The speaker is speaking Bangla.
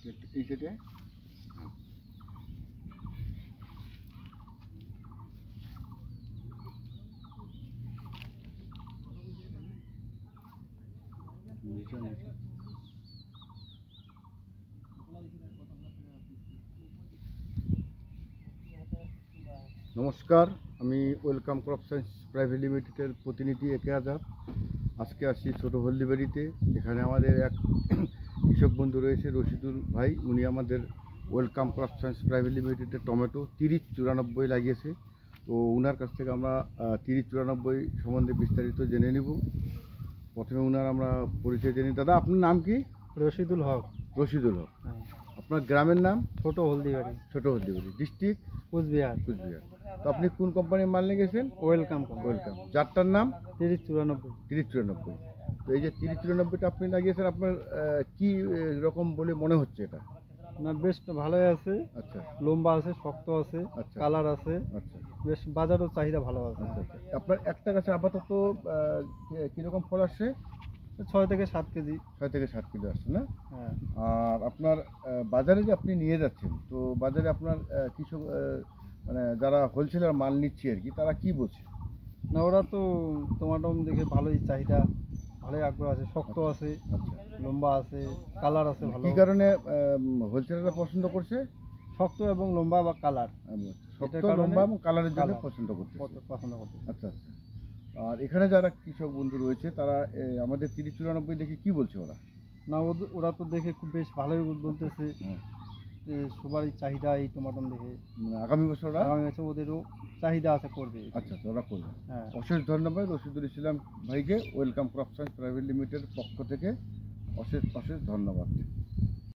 এই সেটে নমস্কার, আমি ওয়েলকাম ক্রপ সায়েন্স প্রাইভেট লিমিটেডের প্রতিনিধি একে আজাদ। আজকে আসছি ছোটো হলদিবাড়িতে। এখানে আমাদের এক কৃষক বন্ধু রয়েছে, রশিদুল ভাই। উনি আমাদের ওয়েলকাম ক্রপ সায়েন্স প্রাইভেট লিমিটেডের টমেটো 3094 লাগিয়েছে। তো ওনার কাছ থেকে আমরা 3094 সম্বন্ধে বিস্তারিত জেনে নেব। প্রথমে ওনার আমরা পরিচয় জেনে। দাদা, আপনার নাম কি? রশিদুল হক। রশিদুল হক। আপনার গ্রামের নাম? ছোট হলদিবাড়ি। ছোটো হলদিবাড়ি, ডিস্ট্রিক্ট কুচবিহার। কুচবিহার। তো আপনি কোন কোম্পানির মাল নিয়ে গেছেন? ওয়েলকাম। ওয়েলকাম। জাতটার নাম? 3094। 3094। তো এই যে 3094টা আপনি লাগিয়েছেন, আপনার কি রকম বলে মনে হচ্ছে এটা? না, বেশ ভালোই আছে। আচ্ছা, লম্বা আছে, শক্ত আছে, আচ্ছা, কালার আছে, আচ্ছা, বেশ বাজারও চাহিদা ভালো আছে। আচ্ছা। আপনার একটা গাছে আপাতত কীরকম ফল আসছে? 6 থেকে 7 কেজি। 6 থেকে 7 কিলো আসছে না? হ্যাঁ। আর আপনার বাজারে যে আপনি নিয়ে যাচ্ছেন, তো বাজারে আপনার কৃষক মানে যারা হোলসেলার মাল নিচ্ছে আর কি, তারা কি বলছে? না, ওরা তো টমাটম দেখে ভালোই চাহিদা, ভালোই আগ্রহ আছে, শক্ত আছে, আচ্ছা, লম্বা আছে, কালার আছে ভালো। কী কারণে হোলসেলাররা পছন্দ করছে? শক্ত এবং লম্বা বা কালার, শক্ত, লম্বা এবং কালারের জন্য পছন্দ করছে। পছন্দ করতে। আচ্ছা, আচ্ছা। আর এখানে যারা কৃষক বন্ধু রয়েছে, তারা আমাদের 3094 দেখে কি বলছে ওরা? না, ওরা তো দেখে খুব বেশ ভালোই বলতেছে যে সবারই চাহিদা এই টমাটম দেখে। আগামী বছর ওদেরও চাহিদা আছে, করবে। আচ্ছা, তো ওরা করবে। হ্যাঁ। অশেষ ধন্যবাদ রশিদুল ইসলাম ভাইকে ওয়েলকাম ক্রপ সায়েন্স প্রাইভেট লিমিটেডের পক্ষ থেকে অশেষ অশেষ ধন্যবাদ।